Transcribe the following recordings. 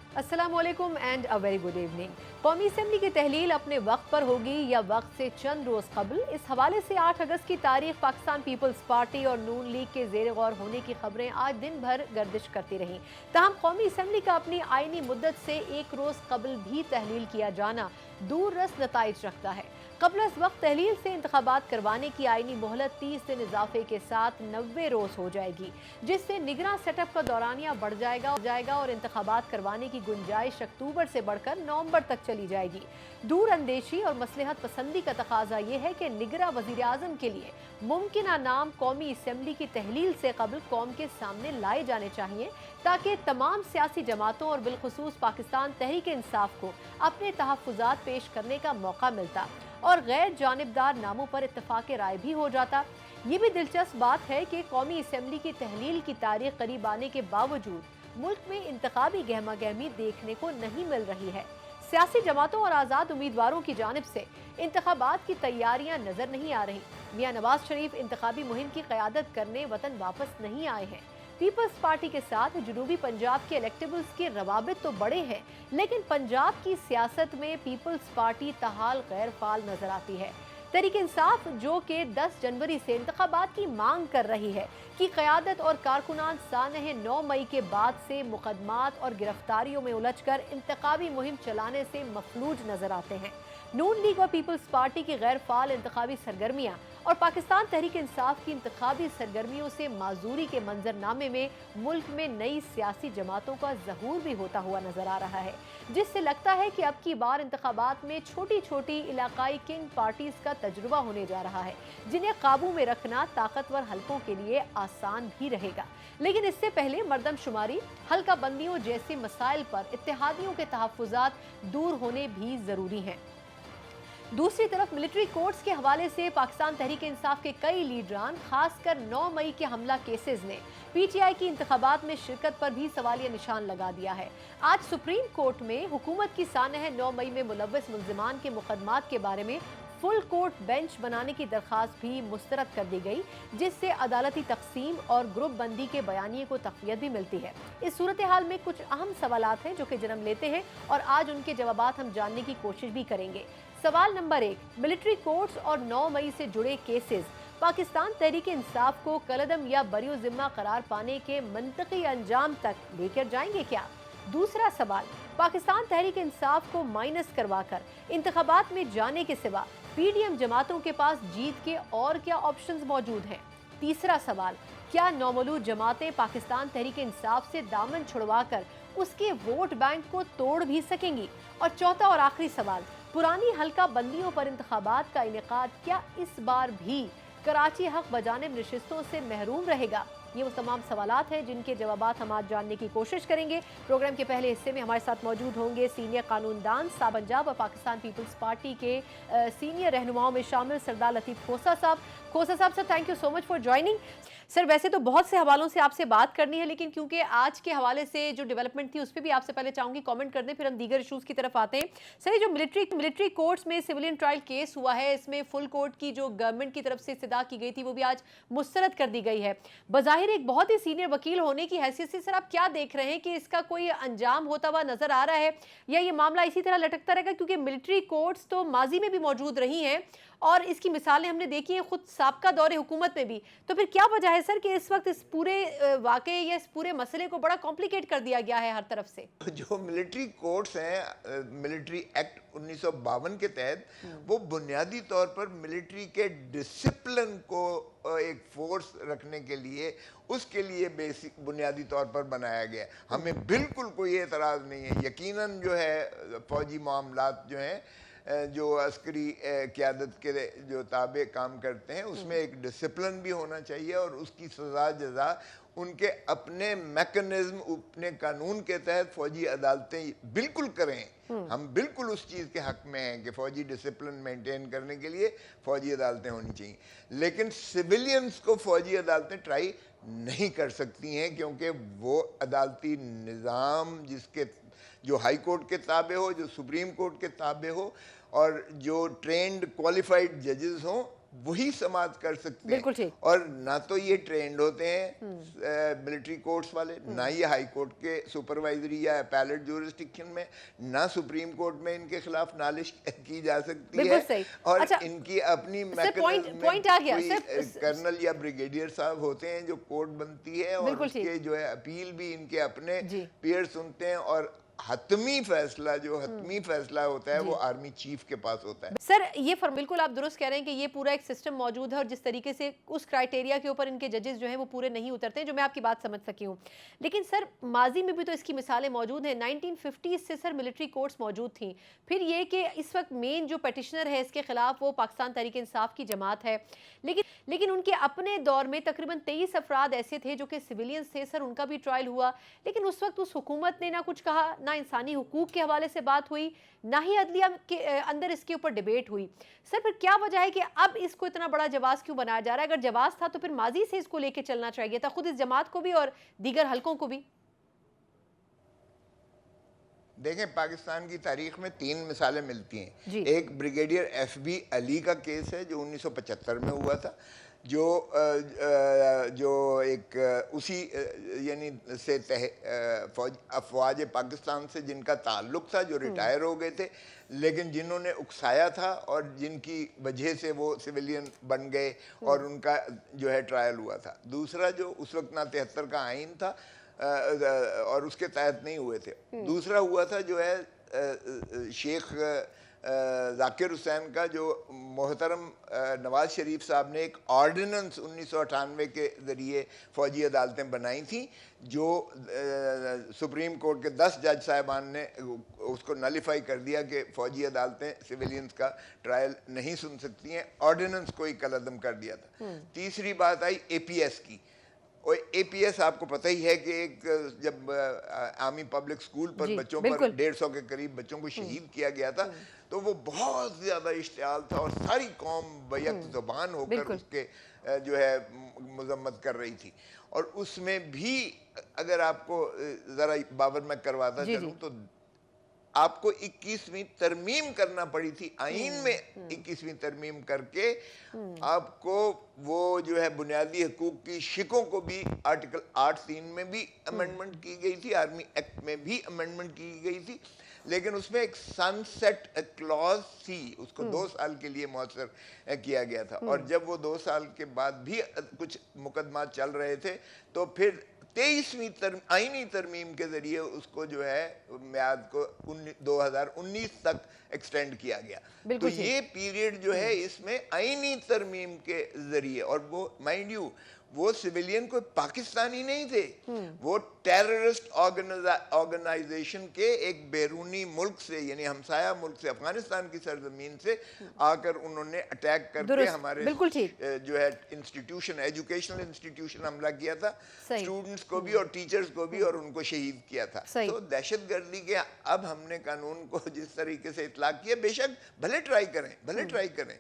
अस्सलाम वालेकुम and a very good evening. कौमी असम्बली की तहलील अपने वक्त पर होगी या वक्त से चंद रोज कबल, इस हवाले से 8 अगस्त की तारीख पाकिस्तान पीपल्स पार्टी और नून लीग के जेर गौर होने की खबरें आज दिन भर गर्दिश करती रहीं। ताहम कौमी असम्बली का अपनी आईनी मुद्दत से एक रोज कबल भी तहलील किया जाना दूर रस नताइज रखता है। कबल इस वक्त तहलील से इंतखाबात करवाने की आईनी मोहलत 30 दिन इजाफे के साथ 90 रोज हो जाएगी, जिससे निगरान सेटअप का दौरानिया बढ़ जाएगा और इंतखाबात करवाने की गुंजाइश अक्टूबर से बढ़कर नवंबर तक चली जाएगी। दूर अंदेशी और मसलहत पसंदी का तकाजा यह है कि निगरान वजीर आजम के लिए मुमकिन नाम कौमी असम्बली की तहलील से कबल कौम के सामने लाए जाने चाहिए, ताकि तमाम सियासी जमातों और बिलखुसूस पाकिस्तान तहरीक इंसाफ को अपने तहफ़्फ़ुज़ात पेश करने का मौका मिलता और गैर जानिबदार नामों पर इत्तफाक राय भी हो जाता। ये भी दिलचस्प बात है कि कौमी असम्बली की तहलील की तारीख करीब आने के बावजूद मुल्क में इंतखाबी गहमा गहमी देखने को नहीं मिल रही है। सियासी जमातों और आज़ाद उम्मीदवारों की जानिब से इंतखाबात की तैयारियां नजर नहीं आ रही। मियां नवाज शरीफ इंतखाबी मुहिम की क़यादत करने वतन वापस नहीं आए हैं। पीपल्स पार्टी के साथ जनूबी पंजाब के इलेक्टेबल्स के रवाबित तो बड़े हैं, लेकिन पंजाब की सियासत में पीपल्स पार्टी तहाल गैर फाल नजर आती है। तहरीक इंसाफ जो कि 10 जनवरी से इंतखाबात की मांग कर रही है कि क़यादत और कारकुनान सानह 9 मई के बाद से मुकदमात और गिरफ्तारियों में उलझकर इंतखाबी मुहिम चलाने से मफलूज नजर आते हैं। नून लीग और पीपल्स पार्टी की गैर फाल इंतखाबी सरगर्मियां और पाकिस्तान तहरीक इंसाफ की इंतखाबी सरगर्मियों से माजूरी के मंजरनामे में मुल्क में नई सियासी जमातों का ज़हूर भी होता हुआ नजर आ रहा है, जिससे लगता है कि अब की बार इंतखाबात में छोटी छोटी इलाकाई किंग पार्टीज का तजुर्बा होने जा रहा है, जिन्हें काबू में रखना ताकतवर हल्कों के लिए आसान भी रहेगा। लेकिन इससे पहले मर्दमशुमारी, हल्का बंदियों जैसे मसाइल पर इत्तेहादियों के तहफ़्फ़ुज़ात दूर होने भी ज़रूरी हैं। दूसरी तरफ मिलिट्री कोर्ट्स के हवाले से पाकिस्तान तहरीक इंसाफ के कई लीडरान, खासकर 9 मई के हमला केसेस ने पीटीआई की इंतखाबात में शिरकत पर भी सवालिया निशान लगा दिया है। आज सुप्रीम कोर्ट में हुकूमत की सानह 9 मई में मुलव्वस मुल्जिमान के मुकदमात के बारे में फुल कोर्ट बेंच बनाने की दरख्वास्त भी मुस्तरद कर दी गई, जिससे अदालती तकसीम और ग्रुप बंदी के बयानिए को तक़वियत भी मिलती है। इस सूरत हाल में कुछ अहम सवालात हैं जो कि जन्म लेते हैं और आज उनके जवाबात हम जानने की कोशिश भी करेंगे। सवाल नंबर 1, मिलिट्री कोर्ट्स और 9 मई से जुड़े केसेस पाकिस्तान तहरीक इंसाफ को कलअदम या बरी ज़िम्मा करार पाने के मंतकी अंजाम तक लेकर जाएंगे क्या? दूसरा सवाल, पाकिस्तान तहरीक इंसाफ को माइनस करवाकर इंतखाबात में जाने के सिवा पीडीएम जमातों के पास जीत के और क्या ऑप्शंस मौजूद हैं? तीसरा सवाल, क्या नौमौलूद जमातें पाकिस्तान तहरीक इंसाफ से दामन छुड़वाकर उसके वोट बैंक को तोड़ भी सकेंगी? और चौथा और आखिरी सवाल, पुरानी हल्का बंदियों पर इंतखाबात का इनेकाद क्या इस बार भी कराची हक बजानिब नशिस्तों से महरूम रहेगा? ये वो तमाम सवालात हैं जिनके जवाबात हम आज जानने की कोशिश करेंगे। प्रोग्राम के पहले हिस्से में हमारे साथ मौजूद होंगे सीनियर कानूनदान पंजाब और पाकिस्तान पीपल्स पार्टी के सीनियर रहनुमाओं में शामिल सरदार लतीफ़ खोसा साहब। खोसा साहब, sir thank you so much for joining. Sir वैसे तो बहुत से हवालों से आपसे बात करनी है, लेकिन क्योंकि आज के हवाले से जो डेवलपमेंट थी उस पर भी आपसे पहले चाहूंगी कमेंट कर दें, फिर हम दीगर इशूज़ की तरफ आते हैं। सर ये जो मिलिट्री कोर्ट्स में सिविलियन ट्रायल केस हुआ है, इसमें फुल कोर्ट की जो गवर्नमेंट की तरफ से इस्तदा की गई थी वो भी आज मुस्तरद कर दी गई है। बज़ाहिर एक बहुत ही सीनियर वकील होने की हैसियत से सर आप क्या देख रहे हैं कि इसका कोई अंजाम होता हुआ नजर आ रहा है या ये मामला इसी तरह लटकता रहेगा? क्योंकि मिलिट्री कोर्ट्स तो माजी में भी मौजूद रही हैं और इसकी मिसालें हमने देखी हैं खुद साबका दौरे हुकूमत में भी। तो फिर क्या वजह है सर कि इस वक्त इस पूरे वाकये या इस पूरे मसले को बड़ा कॉम्प्लिकेट कर दिया गया है हर तरफ से? जो मिलिट्री कोर्ट्स हैं, मिलिट्री एक्ट 1952 के तहत, वो बुनियादी तौर पर मिलिट्री के डिसिप्लिन को एक फोर्स रखने के लिए, उसके लिए बेसिक बुनियादी तौर पर बनाया गया। हमें बिल्कुल कोई एतराज़ नहीं है। यकीनन जो है फौजी मामलात जो हैं, जो अस्करी क़यादत के जो ताबे काम करते हैं, उसमें एक डिसिप्लिन भी होना चाहिए और उसकी सज़ा जज़ा उनके अपने मैकेनिज्म, अपने कानून के तहत फौजी अदालतें बिल्कुल करें। हम बिल्कुल उस चीज़ के हक़ में हैं कि फ़ौजी डिसिप्लिन मेंटेन करने के लिए फ़ौजी अदालतें होनी चाहिए, लेकिन सिविलियंस को फ़ौजी अदालतें ट्राई नहीं कर सकती हैं, क्योंकि वो अदालती निज़ाम जिसके जो हाई कोर्ट के ताबे हो, जो सुप्रीम कोर्ट के ताबे हो और जो ट्रेंड क्वालिफाइड जजेस हों, वही समाज कर सकते बिल्कुल हैं। ठीक। और ना तो ये ट्रेंड होते हैं मिलिट्री कोर्ट्स वाले, ना ये हाई कोर्ट के सुपरवाइजरी या अपैलेट ज्यूरिसडिक्शन में, ना सुप्रीम कोर्ट में इनके खिलाफ नालिश की जा सकती बिल्कुल है। सही। और अच्छा, इनकी अपनी सर मैकेनिज्म में पॉइंट आ गया कोई सर। कर्नल या ब्रिगेडियर साहब होते हैं जो कोर्ट बनती है, और बिल्कुल ठीक। उसके जो है अपील भी इनके अपने जी। पीयर सुनते हैं, और हतमी फैसला होता है वो आर्मी चीफ के पास होता है। सर ये बिल्कुल आप दुरुस्त कह रहे हैं कि ये पूरा एक सिस्टम मौजूद है, और जिस तरीके से उस क्राइटेरिया के ऊपर इनके जजेस जो हैं वो पूरे नहीं उतरते हैं, जो मैं आपकी बात समझ सकी हूँ। लेकिन सर माजी में भी तो इसकी मिसालें मौजूद हैं। 1950 से सर मिलिट्री कोर्ट्स मौजूद थी। फिर ये कि इस वक्त मेन जो पेटिशनर है इसके खिलाफ वो पाकिस्तान तहरीक इंसाफ की जमात है, लेकिन उनके अपने दौर में तकरीबन 23 अफराद ऐसे थे जो कि सिविलियंस थे सर, उनका भी ट्रायल हुआ। लेकिन उस वक्त उस हुकूमत ने ना कुछ कहा, ना इंसानी हुकूक के हवाले से बात हुई, ना ही अदलिया के अंदर इसके ऊपर डिबेट हुई। सर फिर क्या वजह है कि अब इसको इतना बड़ा जवाब क्यों बनाया जा रहा है? अगर जवाब था तो फिर माजी से इसको लेके चलना चाहिए था, खुद इस जमात को भी और दीगर हलकों को भी। देखें, पाकिस्तान की तारीख में 3 मिसालें मिलती हैं। जी। एक ब्रिगेडियर FB अली का केस है जो 1975 में हुआ था, जो एक उसी यानी से अफवाज पाकिस्तान से जिनका ताल्लुक था, जो रिटायर हो गए थे, लेकिन जिन्होंने उकसाया था और जिनकी वजह से वो सिविलियन बन गए और उनका जो है ट्रायल हुआ था। दूसरा जो उस वक्त ना 73 का आइन था और उसके तहत नहीं हुए थे। दूसरा हुआ था जो है शेख जाकिर हुसैन का, जो मोहतरम नवाज शरीफ साहब ने एक ऑर्डिनेंस 1998 के ज़रिए फ़ौजी अदालतें बनाई थी, जो सुप्रीम कोर्ट के 10 जज साहिबान ने उसको नलीफाई कर दिया कि फ़ौजी अदालतें सिविलियंस का ट्रायल नहीं सुन सकती हैं। ऑर्डिनेंस को ही कलअदम कर दिया था। तीसरी बात आई APS की। और APS आपको पता ही है कि एक जब आर्मी पब्लिक स्कूल पर बच्चों पर 150 के करीब बच्चों को शहीद किया गया था, तो वो बहुत ज़्यादा इश्तियाल था और सारी कौम बैक ज़बान होकर उसके जो है मजम्मत कर रही थी। और उसमें भी अगर आपको ज़रा बाबर मैं करवाता चलूँ तो आपको 21वीं तरमीम करना पड़ी थी। आइन में 21वीं तरमीम करके आपको वो जो है बुनियादी हकूक की शिकों को भी आर्टिकल 8(3) में भी अमेंडमेंट की गई थी, आर्मी एक्ट में भी अमेंडमेंट की गई थी, लेकिन उसमें एक सनसेट क्लॉज थी, उसको 2 साल के लिए मौसर किया गया था। और जब वो 2 साल के बाद भी कुछ मुकदमा चल रहे थे, तो फिर 23वीं आईनी तरमीम के जरिए उसको जो है म्याद को 2019 तक एक्सटेंड किया गया। तो ये पीरियड जो है इसमें आईनी तरमीम के जरिए, और वो माइंड यू वो सिविलियन कोई पाकिस्तानी नहीं थे, वो टेररिस्ट ऑर्गेनाइजेशन के एक बैरूनी मुल्क से, यानी हमसाया मुल्क से, अफगानिस्तान की सरजमीन से आकर उन्होंने अटैक करके हमारे जो है इंस्टीट्यूशन, एजुकेशनल इंस्टीट्यूशन हमला किया था, स्टूडेंट्स को भी और टीचर्स को भी, और उनको शहीद किया था। तो दहशतगर्दी के अब हमने कानून को जिस तरीके से इतलाक किया, बेशक भले ट्राई करें,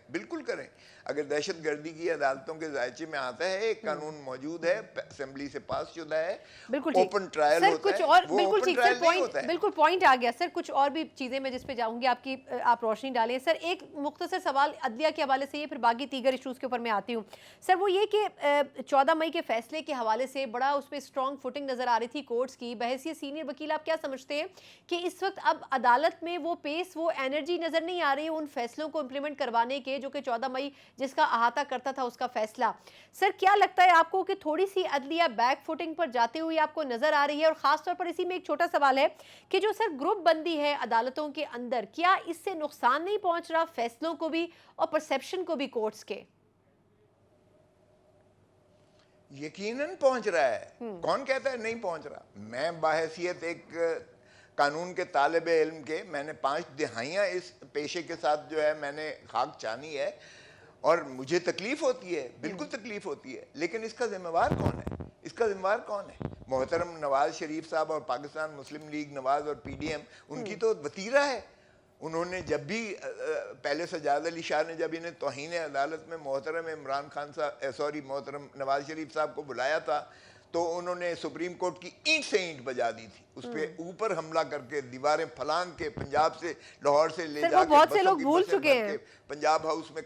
बिल्कुल करें। अगर दहशतगर्दी की अदालतों के जायचे में आता है, एक कानून मौजूद है, असेंबली से पास शुदा है, ओपन ट्रायल होता है, वो ओपन ट्रायल नहीं होता है। बिल्कुल पॉइंट आ गया सर। कुछ और भी चीजें मैं जिस पे जाऊंगी, आप रोशनी डालें सर। एक मुख्तसर सवाल अदलिया के हवाले से, ये फिर बाकी दीगर इशूज़ के ऊपर मैं आती हूँ सर। वो ये कि 14 मई के फैसले के हवाले से बड़ा उस पर स्ट्रॉन्ग फुटिंग नज़र आ रही थी कोर्ट्स की। बहैसियत सीनियर वकील आप क्या समझते हैं कि इस वक्त अब अदालत में वो पेस, वो एनर्जी नज़र नहीं आ रही है उन फैसलों को इम्प्लीमेंट करवाने के, जो कि 14 मई जिसका अहाता करता था उसका फैसला? सर क्या लगता है आपको कि थोड़ी सी अदलिया बैक फुटिंग पर जाते हुए आपको नजर आ रही है? और खास तौर पर इसी में एक छोटा सवाल है कि जो सर ग्रुप बंदी है अदालतों के अंदर, क्या इससे नुकसान नहीं पहुंच रहा फैसलों को भी और परसेप्शन को भी कोर्ट्स के? यकीनन पहुंच रहा है। कौन कहता है नहीं पहुंच रहा? मैं बाहैसियत एक कानून के तालिबे इल्म के, मैंने 5 दिहाइयां इस पेशे के साथ जो है मैंने खाक छानी है, और मुझे तकलीफ होती है, बिल्कुल तकलीफ होती है। लेकिन इसका जिम्मेवार कौन है? इसका जिम्मेवार कौन है? मोहतरम नवाज शरीफ साहब और पाकिस्तान मुस्लिम लीग नवाज और PDM, उनकी तो वतीरा है। उन्होंने जब भी पहले सजाद अली शाह ने जब इन्हें तौहीन अदालत में मोहतरम इमरान खान साहब मोहतरम नवाज शरीफ साहब को बुलाया था, तो उन्होंने सुप्रीम कोर्ट की ईंट से ईंट बजा दी थी, उस पे ऊपर हमला करके दीवारें फलांग के पंजाब से, लाहौर से ले जाके बहुत से लोग भूल चुके हैं, पंजाब हाउस में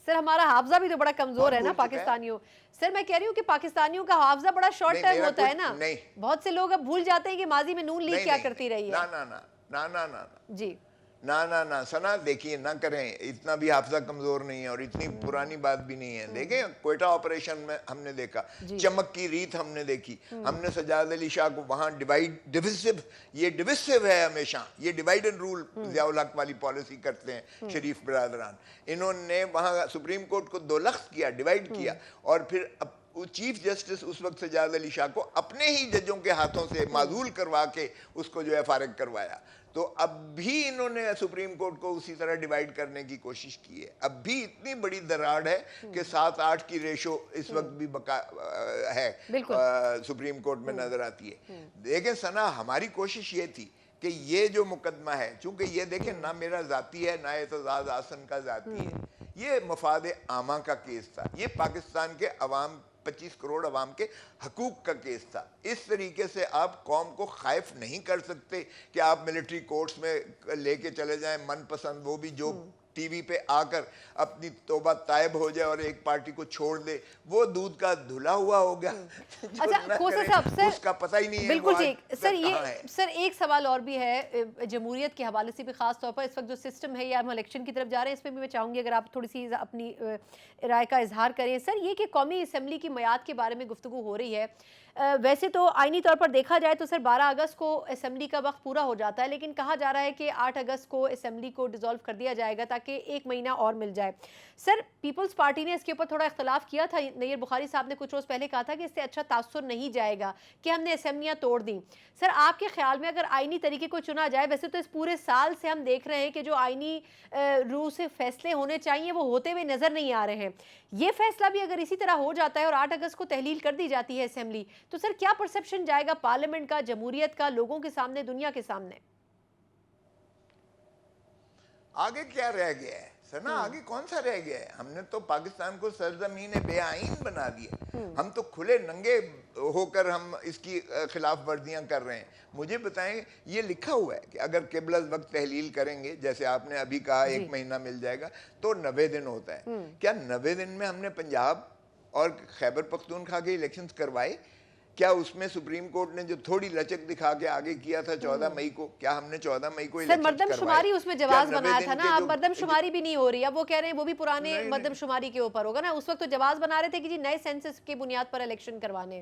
सर हमारा हाफजा भी तो बड़ा कमजोर है ना भूल चुका है? पाकिस्तानियों। सर मैं कह रही हूँ कि पाकिस्तानियों का हाफजा बड़ा शॉर्ट नहीं, टर्म मेरा होता है कुछ- ना, नहीं। बहुत से लोग अब भूल जाते हैं कि माजी में नून लीग नहीं, क्या नहीं, करती रही ना है। ना ना ना ना ना जी ना सना, देखिए ना करें, इतना भी हाफजा कमजोर नहीं है और इतनी पुरानी बात भी नहीं है। देखें क्वेटा ऑपरेशन में हमने देखा, जी। चमक की रीत हमने देखी, हमने सजाद अली शाह को वहां ये डिविसिव है हमेशा, ये डिवाइड एंड रूल ज़ियाउल हक वाली पॉलिसी करते हैं शरीफ बिरादरान। इन्होंने वहां सुप्रीम कोर्ट को दो लख्त किया, डिवाइड किया, और फिर चीफ जस्टिस उस वक्त सजाद अली शाह को अपने ही जजों के हाथों से माजूल करवा के उसको जो है फारिग करवाया। तो अब भी इन्होंने सुप्रीम कोर्ट को उसी तरह डिवाइड करने की कोशिश की है। अब भी इतनी बड़ी दरार है कि 7-8 की रेशो इस वक्त भी है, सुप्रीम कोर्ट में नजर आती है। देखें सना, हमारी कोशिश ये थी कि ये जो मुकदमा है, चूंकि ये देखें ना मेरा जाती है ना एतजाज आसन का जाती है, ये मफाद आमा का केस था, ये पाकिस्तान के अवाम 25 करोड़ अवाम के हकूक का केस था। इस तरीके से आप कौम को खाइफ नहीं कर सकते कि आप मिलिट्री कोर्ट्स में लेके चले जाएं मनपसंद, वो भी जो टीवी पे आकर अपनी तौबा तायब हो जाए और एक पार्टी को छोड़ दे, वो दूध का धुला हुआ हो गया। अच्छा खोसा साहब, सर उसका पता ही नहीं है बिल्कुल वो आज ठीक। सर कहाँ ये है। सर एक सवाल और भी है जमहूरियत के हवाले से भी, खास तौर पर इस वक्त जो सिस्टम है या हम इलेक्शन की तरफ जा रहे हैं, इसमें भी मैं चाहूंगी अगर आप थोड़ी सी अपनी राय का इजहार करें। सर ये कि कौमी असम्बली की मियाद के बारे में गुफ्तगू हो रही है, वैसे तो आईनी तौर पर देखा जाए तो सर 12 अगस्त को असम्बली का वक्त पूरा हो जाता है, लेकिन कहा जा रहा है कि 8 अगस्त को असम्बली को डिसॉल्व कर दिया जाएगा ताकि 1 महीना और मिल जाए। सर पीपल्स पार्टी ने इसके ऊपर थोड़ा इख्तलाफ किया था, नय्यर बुखारी साहब ने कुछ रोज़ पहले कहा था कि इससे अच्छा तासुर नहीं जाएगा कि हमने असम्बलियाँ तोड़ दी। सर आपके ख्याल में अगर आईनी तरीके को चुना जाए, वैसे तो इस पूरे साल से हम देख रहे हैं कि जो आईनी रूह से फैसले होने चाहिए वो होते हुए नज़र नहीं आ रहे हैं, ये फैसला भी अगर इसी तरह हो जाता है और 8 अगस्त को तहलील कर दी जाती है असम्बली, तो सर क्या परसेप्शन जाएगा पार्लियामेंट का, जमहूरियत का, लोगों के सामने, दुनिया के सामने? आगे क्या रह गया है सना, आगे कौन सा रह गया है? हमने तो पाकिस्तान को सरजमीन बेआईन बना दिया। हम तो खुले नंगे होकर हम इसकी खिलाफ वर्जियां कर रहे हैं। मुझे बताएं, ये लिखा हुआ है कि अगर केबल वक्त तहलील करेंगे, जैसे आपने अभी कहा 1 महीना मिल जाएगा, तो 90 दिन होता है। क्या 90 दिन में हमने पंजाब और खैबर पख्तूनख्वा के इलेक्शंस करवाए? क्या उसमें सुप्रीम कोर्ट ने जो थोड़ी लचक दिखा के आगे किया था 14 मई को, क्या हमने 14 मई को सर मर्दमशुमारी उसमें जवाब बनाया था ना, अब मर्दमशुमारी भी नहीं हो रही, अब वो कह रहे हैं वो भी पुराने मर्दमशुमारी के ऊपर होगा ना। उस वक्त तो जवाब बना रहे थे कि जी नए सेंसस की बुनियाद पर इलेक्शन करवाने।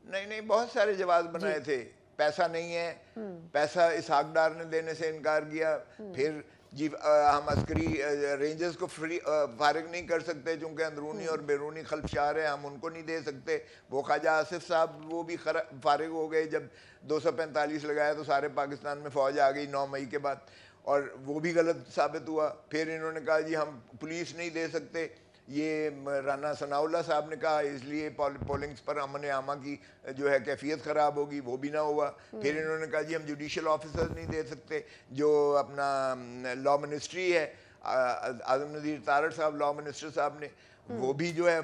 नहीं, बहुत सारे जवाब बनाए थे। पैसा नहीं है, पैसा इसहाक डार ने देने से इनकार किया, फिर जी हम अस्करी रेंजर्स को फ्री फारिग नहीं कर सकते क्योंकि अंदरूनी और बैरूनी खल्फशार है, हम उनको नहीं दे सकते। वो ख्वाजा आसिफ साहब वो भी फारिग हो गए जब 245 लगाया तो सारे पाकिस्तान में फ़ौज आ गई 9 मई के बाद, और वो भी गलत साबित हुआ। फिर इन्होंने कहा जी हम पुलिस नहीं दे सकते, ये राना सनाउल्लाह साहब ने कहा इसलिए पोलिंग्स पर अमन आमा की जो है कैफियत ख़राब होगी, वो भी ना हुआ। फिर इन्होंने कहा जी हम जुडिशल ऑफिसर्स नहीं दे सकते, जो अपना लॉ मिनिस्ट्री है, आज़म नज़ीर तारड़ साहब लॉ मिनिस्टर साहब ने, वो भी जो है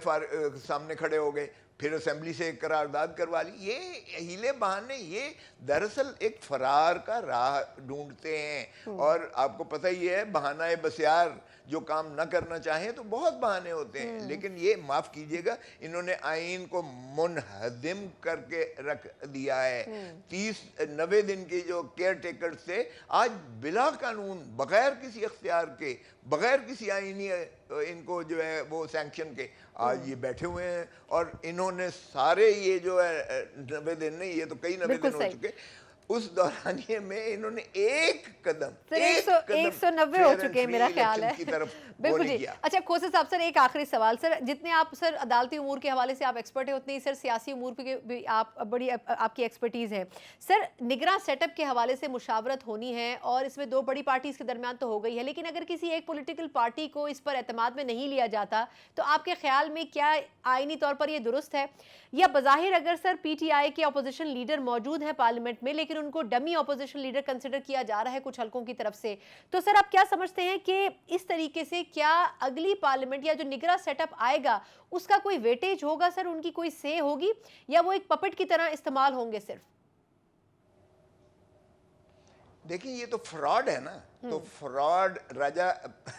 सामने खड़े हो गए। फिर असेंबली से एक करारदाद करवा ली। ये हीले बहाने ये दरअसल एक फरार का राह ढूंढते हैं, और आपको पता ही है बहाना बसियार, जो काम न करना चाहें तो बहुत बहाने होते हैं। लेकिन ये माफ़ कीजिएगा, इन्होंने आइन को मुनहदिम करके रख दिया है। 90 दिन की जो केयर टेकर थे, आज बिला कानून, बगैर किसी अख्तियार के, बगैर किसी आइनी इनको जो है वो सैंक्शन के, आज ये बैठे हुए हैं। और इन्होंने सारे ये जो है 90 दिन नहीं, ये तो कई 90 दिन हो चुके, उस दौरानिये में इन्होंने एक कदम 190 हो चुके हैं मेरा ख्याल है। बिल्कुल जी। किया। अच्छा खोसा साहब, सर एक आखिरी सवाल, सर जितने आप सर अदालती उमूर के हवाले से आप एक्सपर्ट हैं, उतनी ही सर सियासी उमूर पे भी आप बड़ी आपकी एक्सपर्टीज़ है। सर निगरां सेटअप के हवाले से मुशावरत होनी है और इसमें 2 बड़ी पार्टीज़ के दरमियान तो हो गई है, लेकिन अगर किसी एक पॉलिटिकल पार्टी को इस पर एतमाद में नहीं लिया जाता तो आपके ख्याल में क्या आइनी तौर पर ये दुरुस्त है? या बज़ाहिर अगर सर PTI के अपोजिशन लीडर मौजूद है पार्लियामेंट में, लेकिन उनको डमी अपोजिशन लीडर कंसिडर किया जा रहा है कुछ हलकों की तरफ से, तो सर आप क्या समझते हैं कि इस तरीके से क्या अगली पार्लियामेंट या जो निगरां सेटअप आएगा उसका कोई वेटेज होगा सर, उनकी कोई से होगी, या वो एक पपेट की तरह इस्तेमाल होंगे सिर्फ? देखिए ये तो फ्रॉड है ना, तो फ्रॉड राजा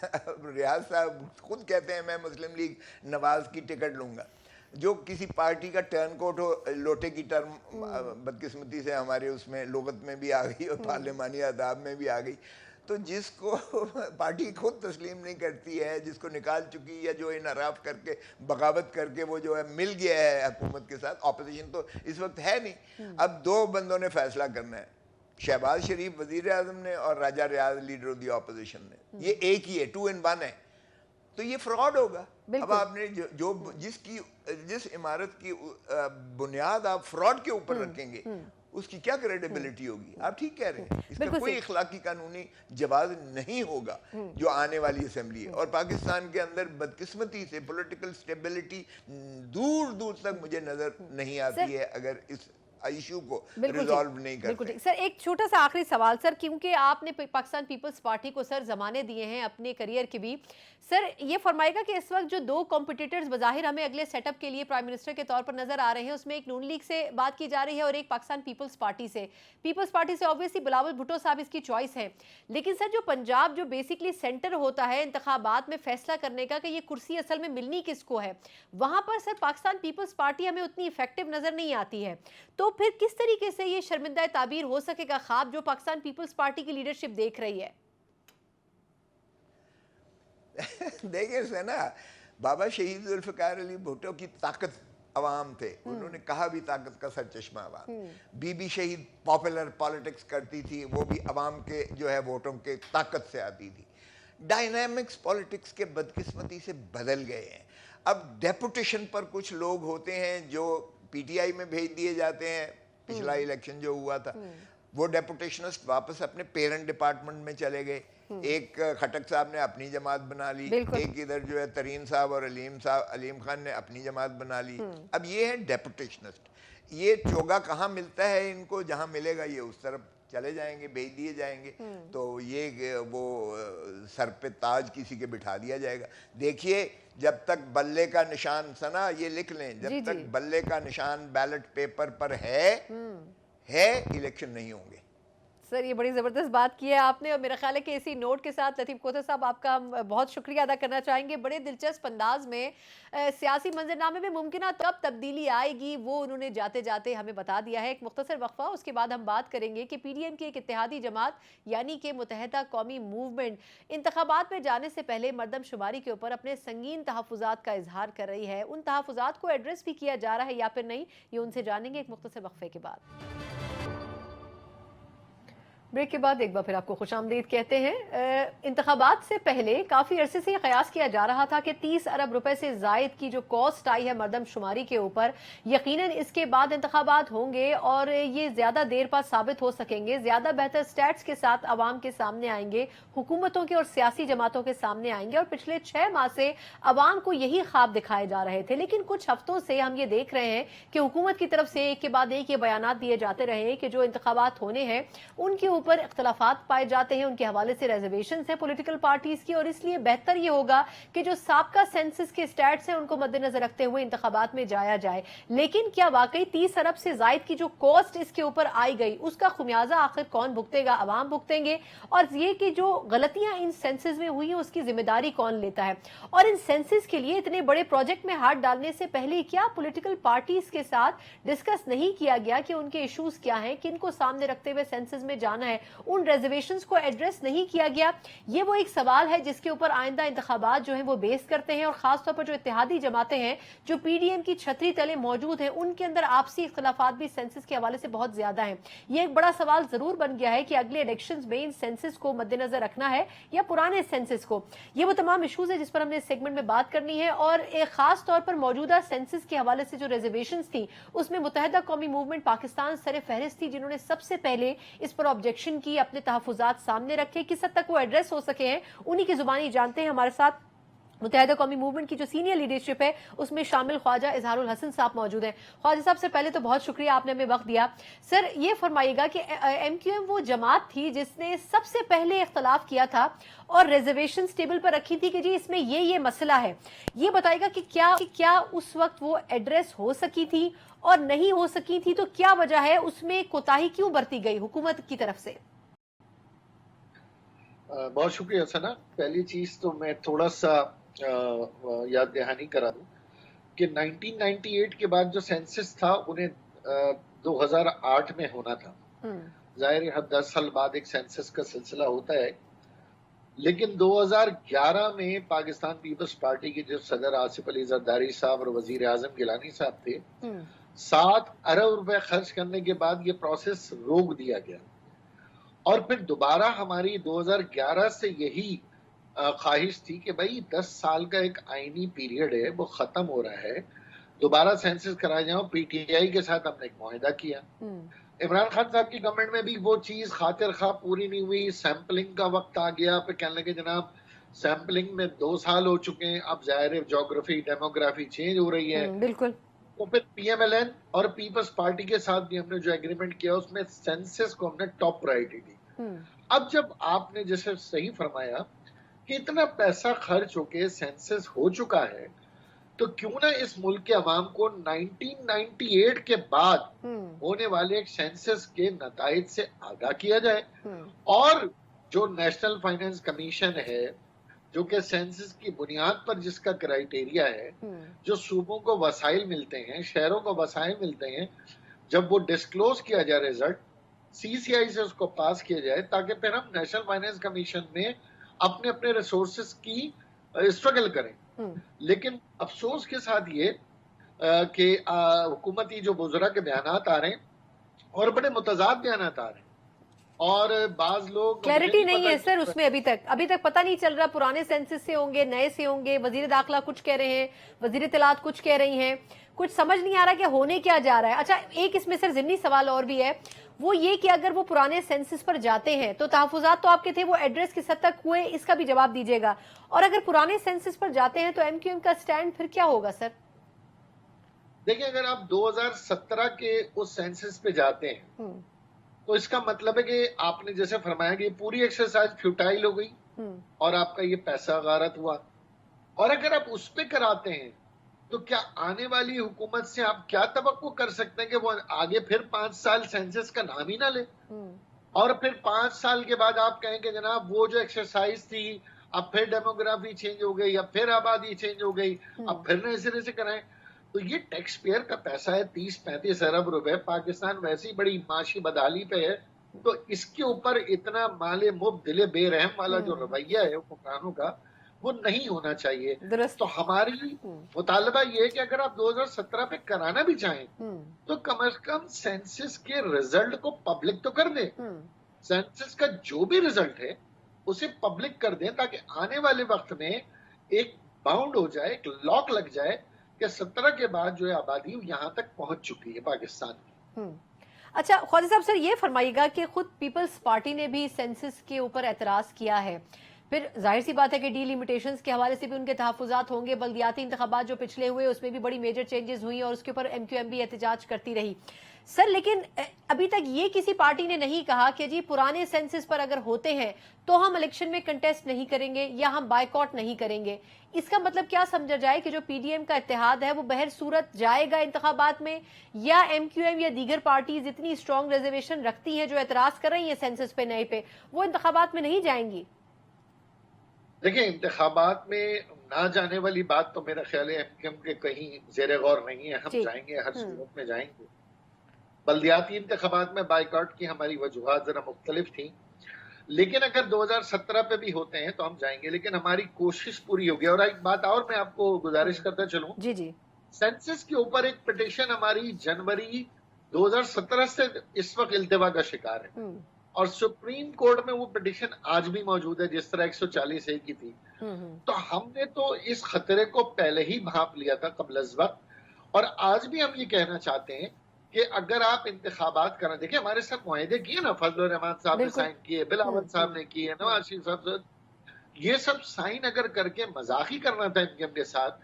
रियाज साहब खुद कहते हैं मैं मुस्लिम लीग नवाज की टिकट लूंगा। जो किसी पार्टी का टर्न कोट हो, लोटे की टर्म बदकिस्मती से हमारे उसमें लोगत में भी आ गई और पार्लिमानी आदाब में भी आ गई। तो जिसको पार्टी खुद तस्लीम नहीं करती है, जिसको निकाल चुकी या जो इनहराफ करके बगावत करके वो जो है मिल गया है हुकूमत के साथ, ऑपोजिशन तो इस वक्त है नहीं। अब दो बंदों ने फैसला करना है, शहबाज शरीफ वजीर आजम ने और राजा रियाज लीडर ऑफ द ऑपोजिशन ने। ये एक ही है, 2 in 1 है, तो ये फ्रॉड होगा। अब आपने जिस इमारत की बुनियाद आप फ्रॉड के ऊपर रखेंगे उसकी क्या क्रेडिबिलिटी होगी? आप ठीक कह रहे हैं, इसका कोई इखलाकी कानूनी जवाब नहीं होगा जो आने वाली असेंबली है। और पाकिस्तान के अंदर बदकिस्मती से पॉलिटिकल स्टेबिलिटी दूर दूर तक मुझे नजर नहीं आती है अगर इस इशू को रिजॉल्व नहीं करते। सर एक छोटा सा आखिरी सवाल सर, क्योंकि आपने पाकिस्तान पीपल्स पार्टी को सर जमाने दिए हैं अपने करियर के भी, सर ये फरमाएगा कि इस वक्त जो 2 कॉम्पिटिटर्स बज़ाहिर हमें अगले सेटअप के लिए प्राइम मिनिस्टर के तौर पर नजर आ रहे हैं, उसमें एक नून लीग से बात की जा रही है और एक पाकिस्तान पीपल्स पार्टी से। पीपल्स पार्टी से ऑब्वियसली बिलावल भुट्टो साहब इसकी चॉइस है, लेकिन सर जो पंजाब जो बेसिकली सेंटर होता है इंतखाबात में फैसला करने का कि ये कुर्सी असल में मिलनी किसको है, वहां पर सर पाकिस्तान पीपल्स पार्टी हमें उतनी इफेक्टिव नजर नहीं आती है। तो फिर किस तरीके से ये शर्मिंदा ताबीर हो सकेगा ख्वाब जो पाकिस्तान पीपल्स पार्टी की लीडरशिप देख रही है? देखिए से ना, बाबा शहीद जुल्फ़िकार अली भुट्टो की ताकत अवाम थे, उन्होंने कहा भी ताकत का सरचश्मा अवाम। बीबी शहीद पॉपुलर पॉलिटिक्स करती थी, वो भी अवाम के जो है वोटों के ताकत से आती थी। डायनामिक्स पॉलिटिक्स के बदकिस्मती से बदल गए हैं। अब डेपुटेशन पर कुछ लोग होते हैं जो पीटीआई में भेज दिए जाते हैं, पिछला इलेक्शन जो हुआ था वो डेपुटेशनिस्ट वापस अपने पेरेंट डिपार्टमेंट में चले गए। एक खटक साहब ने अपनी जमात बना ली, एक इधर जो है तरीन साहब और अलीम खान ने अपनी जमात बना ली। अब ये है डेपुटेशनिस्ट, ये चोगा कहाँ मिलता है इनको, जहाँ मिलेगा ये उस तरफ चले जाएंगे, भेज दिए जाएंगे। तो ये वो सर पे ताज किसी के बिठा दिया जाएगा। देखिए जब तक बल्ले का निशान सना, ये लिख लें, जब तक बल्ले का निशान बैलेट पेपर पर है इलेक्शन नहीं होंगे। सर ये बड़ी ज़बरदस्त बात की है आपने, और मेरा ख्याल है कि इसी नोट के साथ लतीफ़ कोथर साहब आपका बहुत शुक्रिया अदा करना चाहेंगे। बड़े दिलचस्प अंदाज में सियासी मंजरनामे में मुमकिन तब तब्दीली आएगी वो उन्होंने जाते जाते हमें बता दिया है। एक मुख्तसर वक्फा, उसके बाद हम बात करेंगे कि पीडीएम की एक इत्तेहादी जमात यानी कि मुत्तहिदा कौमी मूवमेंट इंतखाबात में जाने से पहले मरदमशुमारी के ऊपर अपने संगीन तहफ़्फ़ुज़ात का इजहार कर रही है। उन तहफ़्फ़ुज़ात को एड्रेस भी किया जा रहा है या फिर नहीं, ये उनसे जानेंगे एक मुख्तसर वक्फे के बाद। ब्रेक के बाद एक बार फिर आपको खुशामदीद कहते हैं। इंतखाबात से पहले काफ़ी अरसे से कयास किया जा रहा था कि 30 अरब रुपए से जायद की जो कॉस्ट आई है मरदमशुमारी के ऊपर, यकीनन इसके बाद इंतखाबात होंगे और ये ज़्यादा देर बाद साबित हो सकेंगे, ज़्यादा बेहतर स्टैट्स के साथ आवाम के सामने आएंगे, हुकूमतों के और सियासी जमातों के सामने आएंगे। और पिछले 6 माह से आवाम को यही ख्वाब दिखाए जा रहे थे, लेकिन कुछ हफ्तों से हम ये देख रहे हैं कि हुकूमत की तरफ से एक के बाद एक ये बयानात दिए जाते रहे हैं कि जो इंतखाबात होने हैं उनके ऊपर इख्तलाफात पाए जाते हैं, उनके हवाले से रिजर्वेशंस हैं पॉलिटिकल पार्टीज की, और इसलिए बेहतर ये होगा कि जो साबका सेंसस के स्टैट्स हैं उनको मद्देनजर रखते हुए इंतखाबात में जाया जाए। लेकिन क्या वाकई 30 अरब से जायद की जो कॉस्ट इसके ऊपर आई गई उसका खुमियाजा आखिर कौन भुगतेगा? अवाम भुगतेंगे? और ये कि जो गलतियां इन सेंसस में हुई हैं उसकी जिम्मेदारी कौन लेता है? और इन सेंसस के लिए इतने बड़े प्रोजेक्ट में हाथ डालने से पहले क्या पॉलिटिकल पार्टीज के साथ डिस्कस नहीं किया गया कि उनके इश्यूज क्या हैं, किनको सामने रखते हुए सेंसस में जाना है? उन रिजर्वेशंस को एड्रेस नहीं किया गया। ये वो एक सवाल है जिसके ऊपर आइंदा इंतखाबात जो है वो बेस करते हैं, और खासतौर पर जो इत्तेहादी जमातें हैं जो पीडीएम की छतरी तले मौजूद हैं उनके अंदर आपसी इख्तलाफात भी सेंसस के हवाले से बहुत ज्यादा हैं। ये एक बड़ा सवाल जरूर बन गया है कि अगले इलेक्शंस में इन सेंसस को मद्देनजर रखना है या पुराने सेंसस को। ये वो तमाम इशूज है जिस पर हमने इस सेगमेंट में बात करनी है, और एक खास तौर पर मौजूदा सेंसस के हवाले से जो रिजर्वेशंस थी उसमें मुत्तहिदा कौमी मूवमेंट पाकिस्तान सर फहरिस्त थी, जिन्होंने सबसे पहले इस पर ऑब्जेक्शन की, अपने तहफ़्फ़ुज़ात सामने रखे। किस हद तक वो एड्रेस हो सके हैं उन्हीं की जुबानी जानते हैं। हमारे साथ मुत्तहिदा कौमी मूवमेंट की जो सीनियर लीडरशिप है उसमें शामिल ख्वाजा इजहारुल हसन साहब मौजूद हैं। ख्वाजा साहब से पहले तो बहुत शुक्रिया, आपने हमें वक्त दिया। सर ये फरमाइएगा कि एमक्यूएम वो जमात थी जिसने सबसे पहले इख्तलाफ किया था और रिजर्वेशन टेबल पर रखी थी कि जी इसमें ये मसला है। ये बताइएगा कि क्या उस वक्त वो एड्रेस हो सकी थी, और नहीं हो सकी थी तो क्या वजह है, उसमें कोताही क्यों बरती गई हुकूमत की तरफ से? بہت شکریہ سنا. پہلی چیز تو میں تھوڑا سا یاد دہانی کرا دوں کہ 1998 کے بعد جو سینسس تھا انہیں 2008 میں ہونا تھا. ظاہر ہے 10 سال بعد ایک سینسس کا سلسلہ ہوتا ہے، لیکن 2011 میں پاکستان پیپلز پارٹی کے جو صدر آصف علی زرداری صاحب اور وزیر اعظم گیلانی صاحب تھے، 7 ارب روپے خرچ کرنے کے بعد یہ پروسیس روک دیا گیا. اور پھر دوبارہ ہماری 2011 سے یہی خواہش تھی کہ بھائی 10 سال کا ایک آئینی پیریڈ ہے وہ ختم ہو رہا ہے، دوبارہ سینسس کرائے جاؤ. پی ٹی آئی کے ساتھ ہم نے ایک معاہدہ کیا. عمران خان صاحب کی گورنمنٹ میں بھی وہ چیز خاطر خواہ پوری نہیں ہوئی. سیمپلنگ کا وقت آ گیا، پھر کہنے لگے جناب سیمپلنگ میں 2 سال ہو چکے ہیں، اب ظاہر ہے جیوگرافی ڈیموگرافی چینج ہو رہی ہے. بالکل. تو پھر پی ایم ایل این اور پیپلز پارٹی کے ساتھ بھی ہم نے جو ایگریمنٹ کیا اس میں سینسس کو ہم نے ٹاپ پرائرٹی دی. اب جب آپ نے جیسے صحیح فرمایا کہ اتنا پیسہ خرچ ہو کے سینسس ہو چکا ہے، تو کیوں نہ اس ملک کے عوام کو 1998 کے بعد ہونے والے ایک سینسس کے نتائج سے آگاہ کیا جائے. اور جو نیشنل فائنانس کمیشن ہے جو کہ سینسس کی بنیاد پر جس کا کرائیٹیریا ہے، جو صوبوں کو وسائل ملتے ہیں، شہروں کو وسائل ملتے ہیں، جب وہ ڈسکلوز کیا جائے رزلٹ سی سی آئی سے اس کو پاس کیا جائے تاکہ پھر ہم نیشنل فائنانس کمیشن میں اپنے اپنے ریسورسز کی اسٹرگل کریں. لیکن افسوس کے ساتھ یہ کہ حکومتی جو وزراء کے بیانات آ رہے ہیں اور بڑے متضاد بیانات آ رہے ہیں، اور بعض لوگ کلیئرٹی نہیں ہے سر اس میں. ابھی تک پتہ نہیں چل رہا پرانے سینسس سے ہوں گے نئے سے ہوں گے. وزیر داخلہ کچھ کہہ رہے ہیں، وزیر اطلاعات کچھ کہہ رہی ہیں، کچھ سمجھ نہیں آ رہا کہ ہونے کیا جا رہا ہے. اچھا ایک اس میں سر ضمنی سوال اور بھی ہے، وہ یہ کہ اگر وہ پرانے سینسس پر جاتے ہیں تو تحفظات تو آپ کے تھے، وہ ایڈریس کس حد تک ہوئے اس کا بھی جواب دیجیے گا. اور اگر پرانے سینسس پر جاتے ہیں تو ایم کیو ایم کا سٹینڈ پھر کیا ہوگا سر؟ دیکھیں اگر آپ 2017 کے اس سینسس پہ جاتے ہیں تو اس کا مطلب ہے کہ آپ نے جیسے فرمایا کہ یہ پوری ایکسرسائز فیوٹائل ہو گئی اور آپ کا یہ پیسہ غارت ہوا. اور اگر آپ اس پہ کراتے ہیں تو کیا آنے والی حکومت سے آپ کیا توقع کر سکتے ہیں کہ وہ آگے پھر 5 سال سینسس کا نام ہی نہ لے، اور پھر 5 سال کے بعد آپ کہیں کہ جناب وہ جو ایکسرسائز تھی اب پھر ڈیموگرافی چینج ہو گئی، اب پھر آبادی چینج ہو گئی، اب پھر نئے سرے سے کرائیں. تو یہ ٹیکس پیئر کا پیسہ ہے 30-35 ارب روپے. پاکستان ویسی بڑی معاشی بدحالی پہ ہے، تو اس کے اوپر اتنا مال مبدل بے رحم والا جو رویہ ہے حکمرانوں کا وہ نہیں ہونا چاہیے. تو ہماری مطالبہ یہ ہے کہ اگر آپ 2017 پہ کرانا بھی چاہیں تو کم از کم سینسس کے رزلٹ کو پبلک تو کر دیں. سینسس کا جو بھی رزلٹ ہے اسے پبلک کر دیں تاکہ آنے والے وقت میں ایک باؤنڈ ہو جائے، ایک لاک لگ جائے کہ 17 کے بعد جو ہے آبادی یہاں تک پہنچ چکی ہے پاکستان کی. اچھا خواجہ صاحب سر یہ فرمائیے گا کہ خود پیپلز پارٹی نے بھی سینسس کے اوپر اعتراض کیا ہے، پھر ظاہر سی بات ہے کہ ڈی لیمیٹیشنز کے حوالے سے بھی ان کے تحفظات ہوں گے. بلدیاتی انتخابات جو پچھلے ہوئے اس میں بھی بڑی میجر چینجز ہوئی اور اس کے اوپر ایم کیو ایم بھی احتجاج کرتی رہی سر. لیکن ابھی تک یہ کسی پارٹی نے نہیں کہا کہ جی پرانے سینسس پر اگر ہوتے ہیں تو ہم الیکشن میں کنٹیسٹ نہیں کریں گے یا ہم بائیکاٹ نہیں کریں گے. اس کا مطلب کیا سمجھا جائے کہ جو پی ڈی ایم کا اتحاد ہے وہ بہر صورت جائے گا انتخابات میں، یا ایم کیو ایم یا دیگر پارٹیز اتنی اسٹرانگ ریزرویشن رکھتی ہیں جو اعتراض کر رہی ہیں سینسس پہ نئے پہ، وہ انتخابات میں نہیں جائیں گی؟ دیکھیں انتخابات میں نہ جانے والی بات تو میرا خیال ہے ایم کیو ایم کے کہیں زیر غور نہیں ہے. ہم جائیں گے، ہر صورت میں جائیں گے. بلدیاتی انتخابات میں بائیکاٹ کی ہماری وجوہات ذرا مختلف تھیں، لیکن اگر 2017 پہ بھی ہوتے ہیں تو ہم جائیں گے. لیکن ہماری کوشش پوری ہوگی. اور ایک بات اور میں آپ کو گزارش کرتا چلوں، جی سینسس کے اوپر ایک پٹیشن ہماری جنوری 2017 سے اس وقت التوا کا شکار ہے، اور سپریم کورٹ میں وہ پٹیشن آج بھی موجود ہے جس طرح 140A کی تھی. تو ہم نے تو اس خطرے کو پہلے ہی بھانپ لیا تھا قبل از وقت، اور آج بھی ہم یہ کہنا چاہتے ہیں کہ اگر آپ انتخابات کرنا، دیکھیں ہمارے ساتھ معاہدے کیے نا، فضل الرحمان صاحب نے سائن کیے، بلاول صاحب نے کیے، نواز شریف صاحب سے، یہ سب سائن اگر کر کے مذاق ہی کرنا تھا ایم کیو ایم کے ساتھ،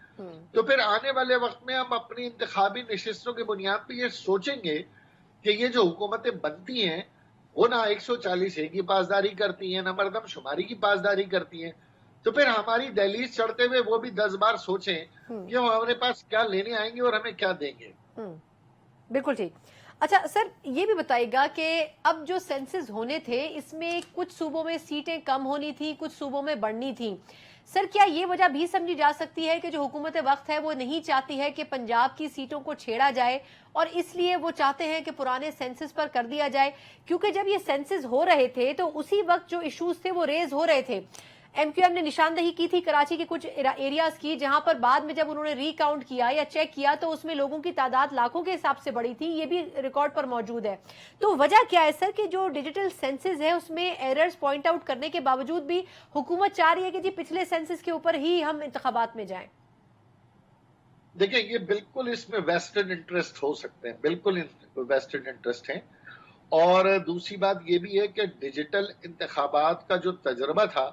تو پھر آنے والے وقت میں ہم اپنی انتخابی نشستوں کی بنیاد پہ یہ سوچیں گے کہ یہ جو حکومتیں بنتی ہیں وہ نہ 140A کی پاسداری کرتی ہیں، نہ مردم شماری کی پاسداری کرتی ہیں. تو پھر ہماری دہلیز چڑھتے ہوئے وہ بھی 10 بار سوچیں کہ وہ ہمارے پاس کیا لینے آئیں گے اور ہمیں کیا دیں گے. بالکل ٹھیک. अच्छा सर, ये भी बताइएगा कि अब जो सेंसस होने थे इसमें कुछ सूबों में सीटें कम होनी थी, कुछ सूबों में बढ़नी थी। सर, क्या ये वजह भी समझी जा सकती है कि जो हुकूमत वक्त है वो नहीं चाहती है कि पंजाब की सीटों को छेड़ा जाए और इसलिए वो चाहते हैं कि पुराने सेंसस पर कर दिया जाए? क्योंकि जब ये सेंसस हो रहे थे तो उसी वक्त जो इश्यूज थे वो रेज हो रहे थे। एमक्यूएम ने निशानदेही की थी कराची के कुछ एरियाज की, जहां पर बाद में जब उन्होंने रिकाउंट किया या चेक किया तो उसमें लोगों की तादाद लाखों के हिसाब से बढ़ी थी। ये भी रिकॉर्ड पर मौजूद है। तो वजह क्या है सर कि जो डिजिटल सेंसस है उसमें एरर्स पॉइंट आउट करने के बावजूद भी हुकूमत चाह रही है कि जी पिछले सेंसस के ऊपर ही हम इंतखाबात में जाएं? देखिए, ये बिल्कुल इसमें वेस्टर्न इंटरेस्ट हो सकते हैं, बिल्कुल वेस्टर्न इंटरेस्ट है। और दूसरी बात ये भी है कि डिजिटल इंतखाबात का जो तजुर्बा था,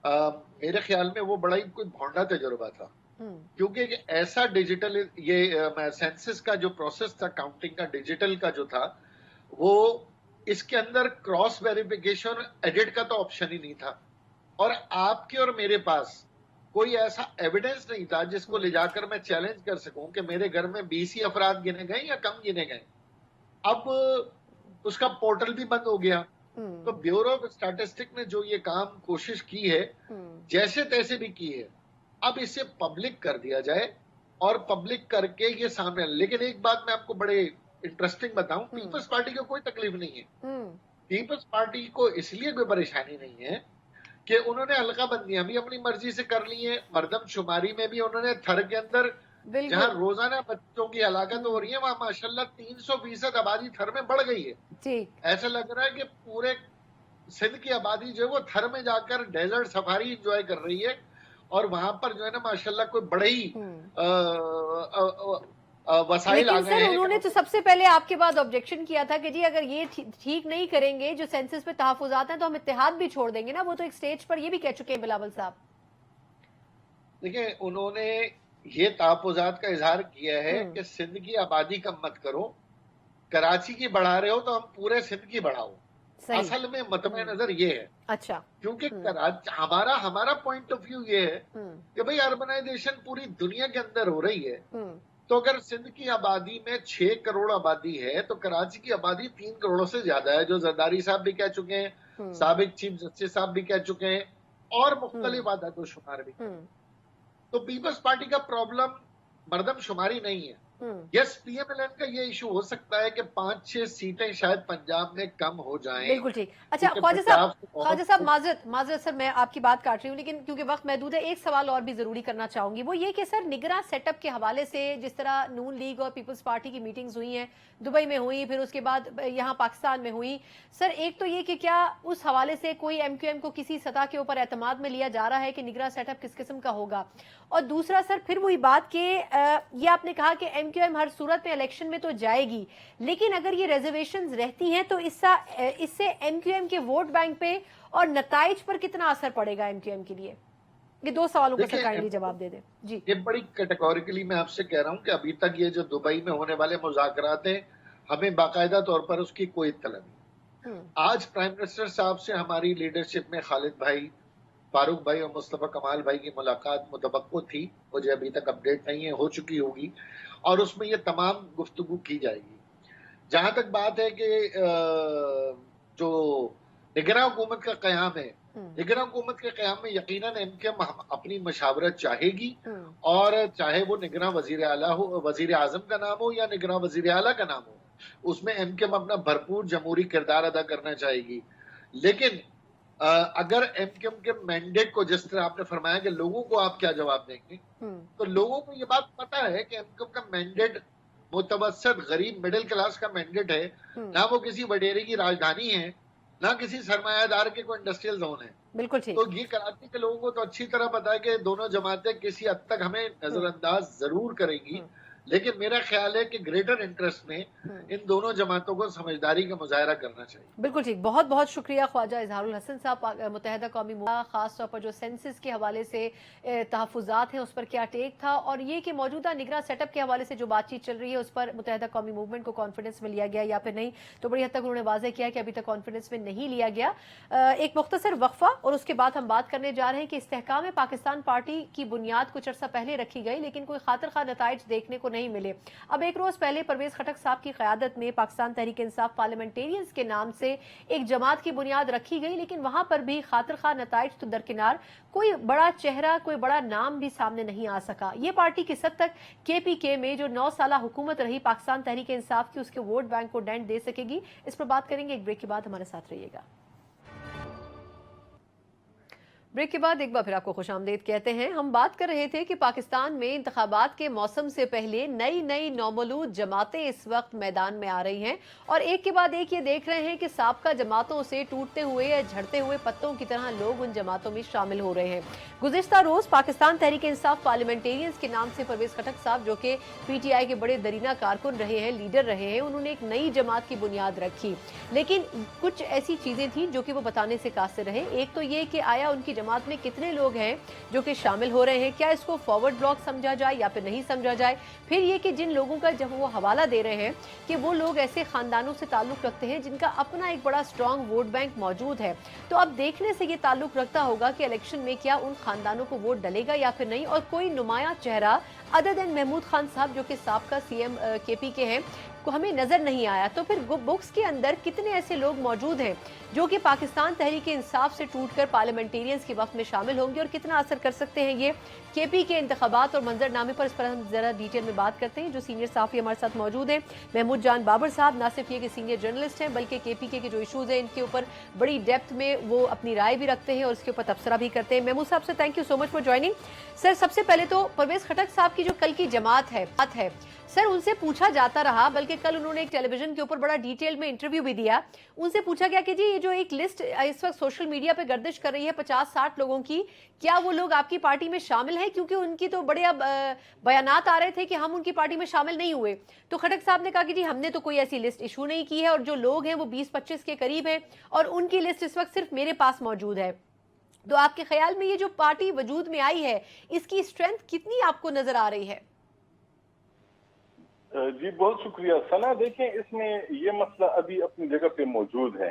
मेरे ख्याल में वो बड़ा ही कोई भौंडा तजुर्बा था। क्योंकि ऐसा डिजिटल ये सेंसस का जो प्रोसेस था, काउंटिंग का, डिजिटल का जो था, वो इसके अंदर क्रॉस वेरिफिकेशन एडिट का तो ऑप्शन ही नहीं था। और आपके और मेरे पास कोई ऐसा एविडेंस नहीं था जिसको ले जाकर मैं चैलेंज कर सकूं कि मेरे घर में 20 ही अफराद गिने गए या कम गिने गए। अब उसका पोर्टल भी बंद हो गया। तो ब्यूरो ऑफ स्टैटिस्टिक्स ने जो ये काम कोशिश की है, जैसे तैसे भी की है, अब इसे पब्लिक कर दिया जाए और पब्लिक करके ये सामने। लेकिन एक बात मैं आपको बड़े इंटरेस्टिंग बताऊं, पीपल्स पार्टी को कोई तकलीफ नहीं है। पीपल्स पार्टी को इसलिए कोई परेशानी नहीं है कि उन्होंने हल्का बंदियां भी अपनी मर्जी से कर ली है। मर्दमशुमारी में भी उन्होंने थर के अंदर जहां रोजाना बच्चों की हलाकत हो रही है, वहां माशाल्लाह 300% आबादी थर में बढ़ गई है जी। ऐसा लग रहा है कि पूरे सिंध की आबादी जो है वो थर में जाकर डेजर्ट सफारी एंजॉय कर रही है। और वहां पर जो है ना माशाल्लाह कोई बड़े ही वसाइल आ गए हैं। उन्होंने तो सबसे पहले आपके बाद ऑब्जेक्शन किया था कि जी अगर ये ठीक नहीं करेंगे जो सेंसस पे तहफुजात हैं तो हम इत्तेहाद भी छोड़ देंगे ना। वो तो एक स्टेज पर ये भी कह चुके हैं बिलावल साहब। देखिए, उन्होंने ये तहफुजात का इजहार किया है कि सिंध की आबादी कम मत करो, कराची की बढ़ा रहे हो तो हम पूरे सिंध की बढ़ाओ। असल में मतमे नजर ये है। अच्छा, क्योंकि हमारा पॉइंट ऑफ व्यू ये है कि भाई अर्बनाइजेशन पूरी दुनिया के अंदर हो रही है। तो अगर सिंध की आबादी में 6 करोड़ आबादी है तो कराची की आबादी 3 करोड़ से ज्यादा है, जो जरदारी साहब भी कह चुके हैं, साबिक चीफ जस्टिस साहब भी कह चुके हैं, और मुख्तलिफ आदाद शुमार भी। तो पीपल्स पार्टी का प्रॉब्लम मर्दमशुमारी नहीं है। यस, पीएमएलएन का ये इशू हो सकता है कि 5-6 सीटें शायद पंजाब में कम हो जाएं। बिल्कुल ठीक। अच्छा ख्वाजा साहब माजरत सर, मैं आपकी बात काट रही हूँ लेकिन क्योंकि वक्त महदूद है, एक सवाल और भी जरूरी करना चाहूंगी। वो ये कि सर निगरां सेटअप के हवाले से जिस तरह नून लीग और पीपल्स पार्टी की मीटिंग्स हुई हैं, दुबई में हुई, फिर उसके बाद यहाँ पाकिस्तान में हुई, सर एक तो ये कि क्या उस हवाले से कोई एमक्यूएम को किसी सतह के ऊपर एतमाद में लिया जा रहा है कि निगरां सेटअप किस किस्म का होगा? और दूसरा सर फिर वही बात कि ये आपने कहा कि एमक्यूएम हर सूरत में इलेक्शन में तो जाएगी, लेकिन अगर ये रिजर्वेशंस रहती हैं तो इससे एमक्यूएम के वोट बैंक पे और नताइज पर कितना असर पड़ेगा एमक्यूएम के लिए? ये दो सवालों का सर काइंडली जवाब दे दें जी। ये बड़ी कैटेगोरिकली मैं आपसे कह रहा हूं कि अभी तक ये जो दुबई में होने वाले मुज़ाकरात हैं, हमें बाकायदा तौर पर उसकी कोई इत्तला नहीं। आज प्राइम मिनिस्टर साहब से हमारी लीडरशिप में खालिद भाई, फारूक भाई और मुस्तफा कमाल भाई की मुलाकात मुतवक्को थी, मुझे अभी तक अपडेट नहीं है, हो चुकी होगी, और उसमें ये तमाम गुफ्तगू की जाएगी। जहां तक बात है कि जो निगरां हुकूमत का क़याम है, निगरां हुकूमत के क़याम में यकीनन एमक्यूएम अपनी मशावरत चाहेगी, और चाहे वो निगरां वजीर आला हो, वजीर आजम का नाम हो या निगरां वजीर आला का नाम हो, उसमें एमक्यूएम अपना भरपूर जमहूरी किरदार अदा करना चाहेगी। लेकिन अगर एमक्यूएम के मैंडेट को, जिस तरह आपने फरमाया कि लोगों को आप क्या जवाब देंगे, तो लोगों को ये बात पता है कि एमक्यूएम का मैंडेट मुतवस्सित गरीब मिडिल क्लास का मैंडेट है, ना वो किसी वडेरे की राजधानी है, ना किसी सरमायादार के कोई इंडस्ट्रियल जोन है। बिल्कुल ठीक। तो ये कराची के लोगों को तो अच्छी तरह पता है कि दोनों जमातें किसी हद तक हमें नजरअंदाज जरूर करेंगी, लेकिन मेरा ख्याल है कि ग्रेटर इंटरेस्ट में इन दोनों जमातों को समझदारी का मुजाहरा करना चाहिए। बिल्कुल ठीक। बहुत बहुत शुक्रिया ख्वाजा इजहारुल हसन साहब। मुत्तहिदा कौमी खास तौर पर जो सेंसस के हवाले से तहफुजात हैं उस पर क्या टेक था, और ये कि मौजूदा निगरां सेटअप के हवाले से जो बातचीत चल रही है उस पर मुत्तहिदा कौमी मूवमेंट को कॉन्फिडेंस में लिया गया या फिर नहीं, तो बड़ी हद तक उन्होंने वाज़ेह किया कि अभी तक कॉन्फिडेंस में नहीं लिया गया। एक मुख्तसर वक्फा और उसके बाद हम बात करने जा रहे हैं कि इस्तेहकाम पाकिस्तान पार्टी की बुनियाद कुछ अर्सा पहले रखी गई, लेकिन कोई खातिर खा नताइज देखने को नहीं मिले। अब एक रोज पहले परवेज खटक साहब की क़यादत में पाकिस्तान तहरीक इंसाफ पार्लियामेंटेरियंस के नाम से एक जमात की बुनियाद रखी गई, लेकिन वहां पर भी खातिर खा नताइज तो दरकिनार, कोई बड़ा चेहरा, कोई बड़ा नाम भी सामने नहीं आ सका। ये पार्टी किस हद तक KPK में जो 9 साल हुकूमत रही पाकिस्तान तहरीक इंसाफ की, उसके वोट बैंक को डेंट दे सकेगी, इस पर बात करेंगे। एक ब्रेक के बाद हमारे साथ रहिएगा। ब्रेक के बाद एक बार फिर आपको खुशामदीद कहते हैं। हम बात कर रहे थे कि पाकिस्तान में इंतखाबात के मौसम से पहले नई नई नौमौलूद जमातें इस वक्त मैदान में आ रही हैं और एक के बाद एक ये देख रहे हैं कि साबका जमातों से टूटते हुए या झड़ते हुए पत्तों की तरह लोग उन जमातों में शामिल हो रहे हैं। गुज़िश्ता रोज पाकिस्तान तहरीक इंसाफ पार्लियामेंटेरियंस के नाम से परवेज खटक साहब, जो कि PTI के बड़े दरीना कारकुन रहे हैं, लीडर रहे हैं, उन्होंने एक नई जमात की बुनियाद रखी, लेकिन कुछ ऐसी चीजें थी जो कि वो बताने से कासिर रहे। एक तो ये कि आया उनकी जमात में कितने लोग हैं जो कि शामिल हो रहे हैं, क्या इसको फॉरवर्ड ब्लॉक समझा जाए या फिर नहीं समझा जाए। फिर ये कि जिन लोगों का जब वो हवाला दे रहे हैं कि वो लोग ऐसे खानदानों से ताल्लुक रखते हैं जिनका अपना एक बड़ा स्ट्रॉन्ग वोट बैंक मौजूद है, तो अब देखने से ये ताल्लुक रखता होगा कि इलेक्शन में क्या उन खानदानों को वोट डलेगा या फिर नहीं। और कोई नुमाया चेहरा अदर देन महमूद खान साहब, जो कि साबका CM KPK हैं, को हमें नजर नहीं आया। तो फिर बुक्स के अंदर कितने ऐसे लोग मौजूद हैं जो कि पाकिस्तान तहरीक इंसाफ से टूटकर पार्लियामेंटेरियंस के वक्त में शामिल होंगे और कितना असर कर सकते हैं ये KPK इंतखाबात और मंजरनामे पर। इस पर हम जरा डिटेल में बात करते हैं। जो सीनियर साफ़ी हमारे साथ मौजूद हैं, महमूद जान बाबर साहब, ना सिर्फ ये कि सीनियर जर्नलिस्ट हैं बल्कि KPK के जो इशूज़ हैं इनके ऊपर बड़ी डेप्थ में वो अपनी राय भी रखते हैं और इसके ऊपर तबसरा भी करते हैं। महमूद साहब से thank you so much for joining. Sir, सबसे पहले तो परवेज खटक साहब की जो कल की जमात है सर, उनसे पूछा जाता रहा, बल्कि कल उन्होंने एक टेलीविजन के ऊपर बड़ा डिटेल में इंटरव्यू भी दिया। उनसे पूछा गया कि जी ये जो एक लिस्ट इस वक्त सोशल मीडिया पे गर्दिश कर रही है 50-60 लोगों की, क्या वो लोग आपकी पार्टी में शामिल हैं? क्योंकि उनकी तो बड़े अब बयानात आ रहे थे कि हम उनकी पार्टी में शामिल नहीं हुए। तो खटक साहब ने कहा कि जी हमने तो कोई ऐसी लिस्ट इशू नहीं की है और जो लोग हैं वो 20-25 के करीब हैं और उनकी लिस्ट इस वक्त सिर्फ मेरे पास मौजूद है। तो आपके ख्याल में ये जो पार्टी वजूद में आई है, इसकी स्ट्रेंथ कितनी आपको नजर आ रही है? जी बहुत शुक्रिया सना। देखें, इसमें ये मसला अभी अपनी जगह पे मौजूद है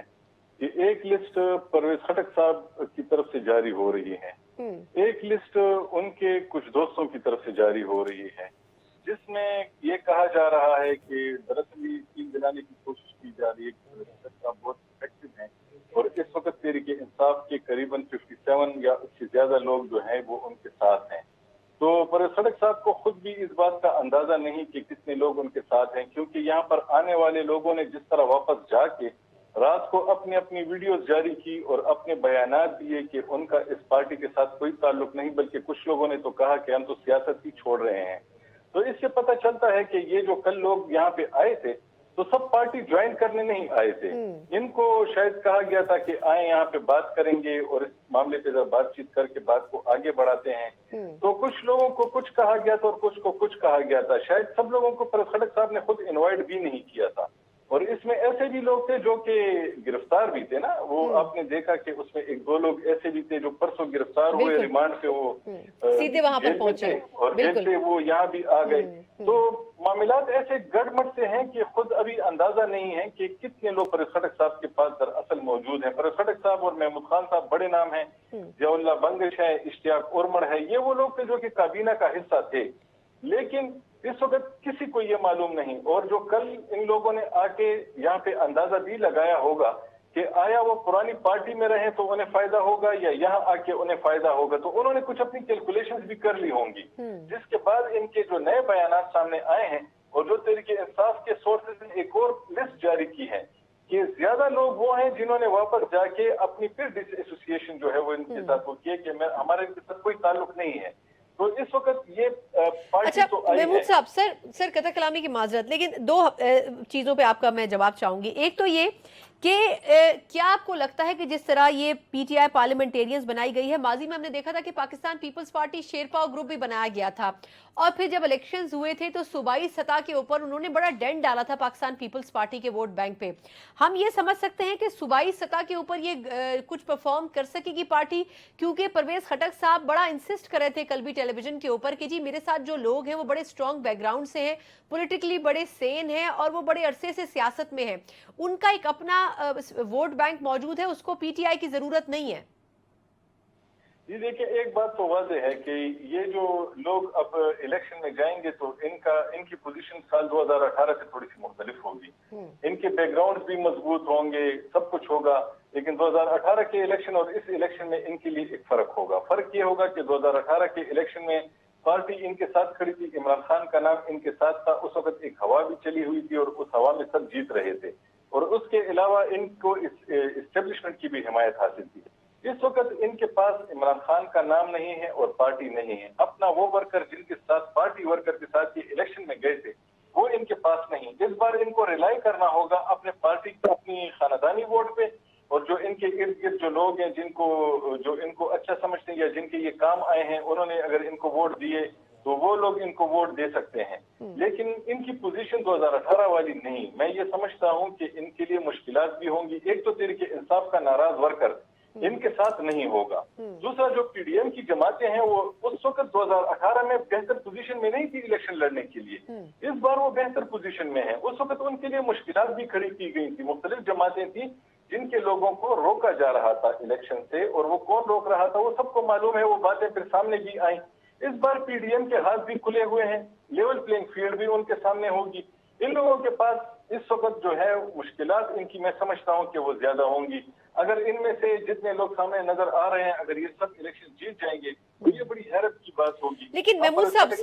कि एक लिस्ट परवेज खटक साहब की तरफ से जारी हो रही है, एक लिस्ट उनके कुछ दोस्तों की तरफ से जारी हो रही है, जिसमें ये कहा जा रहा है कि दरअसल यकीन दिलाने की कोशिश की जा रही है कि परवेज खटक साहब बहुत इफेक्टिव हैं और इस वक्त तहरीक इंसाफ के करीबन 57 या उससे ज्यादा लोग जो हैं वो उनके साथ हैं। तो परवेज खटक साहब को खुद भी इस बात का अंदाजा नहीं कि कितने लोग उनके साथ हैं, क्योंकि यहाँ पर आने वाले लोगों ने जिस तरह वापस जाके रात को अपनी अपनी वीडियोस जारी की और अपने बयानात दिए कि उनका इस पार्टी के साथ कोई ताल्लुक नहीं, बल्कि कुछ लोगों ने तो कहा कि हम तो सियासत ही छोड़ रहे हैं। तो इससे पता चलता है कि ये जो कल लोग यहाँ पे आए थे तो सब पार्टी ज्वाइन करने नहीं आए थे। इनको शायद कहा गया था कि आए यहाँ पे बात करेंगे और इस मामले पे जरा बातचीत करके बात को आगे बढ़ाते हैं। तो कुछ लोगों को कुछ कहा गया था और कुछ को कुछ कहा गया था। शायद सब लोगों को परवेज खटक साहब ने खुद इनवाइट भी नहीं किया था। और इसमें ऐसे भी लोग थे जो कि गिरफ्तार भी थे ना, वो आपने देखा कि उसमें 1-2 लोग ऐसे भी थे जो परसों गिरफ्तार हुए, रिमांड पे वो सीधे वहां पर पहुंचे और जेल से वो यहाँ भी आ गए। तो मामलात ऐसे गड़बड़ से हैं कि खुद अभी अंदाजा नहीं है कि कितने लोग परवेज खटक साहब के पास दरअसल मौजूद हैं। परवेज खटक साहब और महमूद खान साहब बड़े नाम हैं, जियाउल्लाह बंगश है, इश्तियाक उर्मड़ है, ये वो लोग थे जो कि काबीना का हिस्सा थे, लेकिन इस वक्त किसी को ये मालूम नहीं। और जो कल इन लोगों ने आके यहाँ पे अंदाजा भी लगाया होगा कि आया वो पुरानी पार्टी में रहे तो उन्हें फायदा होगा या यहाँ आके उन्हें फायदा होगा, तो उन्होंने कुछ अपनी कैलकुलेशंस भी कर ली होंगी, जिसके बाद इनके जो नए बयानात सामने आए हैं और जो तहरीक इंसाफ के सोर्सेज ने एक और लिस्ट जारी की है कि ज्यादा लोग वो हैं जिन्होंने वापस जाके अपनी फिर डिसएसोसिएशन जो है वो इनके साथ वो किए कि हमारे इनके साथ कोई ताल्लुक नहीं है। तो इस वक्त ये पार्टी अच्छा, तो आई महमूद है। साहब, सर कतई कलामी की माजरत, लेकिन 2 चीजों पे आपका मैं जवाब चाहूंगी। एक तो ये कि क्या आपको लगता है कि जिस तरह ये PTI पार्लियामेंटेरियंस बनाई गई है, माजी में हमने देखा था कि पाकिस्तान पीपल्स पार्टी शेरपा ग्रुप भी बनाया गया था और फिर जब इलेक्शंस हुए थे तो सूबाई सतह के ऊपर उन्होंने बड़ा डेंट डाला था पाकिस्तान पीपल्स पार्टी के वोट बैंक पे। हम ये समझ सकते हैं कि सूबाई सतह के ऊपर ये कुछ परफॉर्म कर सकेगी पार्टी, क्योंकि परवेज खटक साहब बड़ा इंसिस्ट कर रहे थे कल भी टेलीविजन के ऊपर कि जी मेरे साथ जो लोग हैं वो बड़े स्ट्रॉन्ग बैकग्राउंड से हैं, पॉलिटिकली बड़े सेन हैं और वो बड़े अरसे से सियासत में हैं, उनका एक अपना वोट बैंक मौजूद है, उसको PTI की जरूरत नहीं है। جی دیکھیں، ایک بات تو واضح ہے کہ یہ جو لوگ اب الیکشن میں جائیں گے تو ان کی پوزیشن سال 2018 سے تھوڑی سی مختلف ہوگی. ان کے بیک گراؤنڈ بھی مضبوط ہوں گے، سب کچھ ہوگا، لیکن 2018 کے الیکشن اور اس الیکشن میں ان کے لیے ایک فرق ہوگا. فرق یہ ہوگا کہ 2018 کے الیکشن میں پارٹی ان کے ساتھ کھڑی تھی، عمران خان کا نام ان کے ساتھ تھا، اس وقت ایک ہوا بھی چلی ہوئی تھی اور اس ہوا میں سب جیت رہے تھے، اور اس کے علاوہ ان کو اسٹیبلشمنٹ کی بھی حمایت حاصل تھی. اس وقت ان کے پاس عمران خان کا نام نہیں ہے اور پارٹی نہیں ہے. اپنا وہ ورکر جن کے ساتھ، پارٹی ورکر کے ساتھ یہ الیکشن میں گئے تھے، وہ ان کے پاس نہیں. اس بار ان کو ریلائی کرنا ہوگا اپنے پارٹی کو، اپنی خاندانی ووٹ پہ، اور جو ان کے ارد گرد جو لوگ ہیں جو ان کو اچھا سمجھتے ہیں یا جن کے یہ کام آئے ہیں، انہوں نے اگر ان کو ووٹ دیے تو وہ لوگ ان کو ووٹ دے سکتے ہیں. لیکن ان کی پوزیشن 2018 والی نہیں. میں یہ سمجھتا ہوں کہ ان کے لیے مشکلات بھی ہوں گی. ایک تو تحریک انصاف کا ناراض ورکر ان کے ساتھ نہیں ہوگا. دوسرا، جو پی ڈی ایم کی جماعتیں ہیں وہ اس وقت 2018 میں بہتر پوزیشن میں نہیں تھی الیکشن لڑنے کے لیے. اس بار وہ بہتر پوزیشن میں ہیں. اس وقت ان کے لیے مشکلات بھی کھڑی کی گئی تھی. مختلف جماعتیں تھیں جن کے لوگوں کو روکا جا رہا تھا الیکشن سے، اور وہ کون روک رہا تھا وہ سب کو معلوم ہے. وہ باتیں پھر سامنے بھی آئیں. اس بار پی ڈی ایم کے ہاتھ بھی کھلے ہوئے ہیں، لیول پلینگ فیلڈ بھی ان کے سامنے ہوگی. ان لوگوں کے پاس اس وقت جو ہے مشکلات ان کی میں سمجھتا ہوں کہ وہ زیادہ ہوں گی. اگر ان میں سے جتنے لوگ سامنے نظر آ رہے ہیں اگر یہ سب الیکشن جیت جائیں گے تو یہ بڑی حیرت کی بات ہوگی. لیکن محمود صاحب،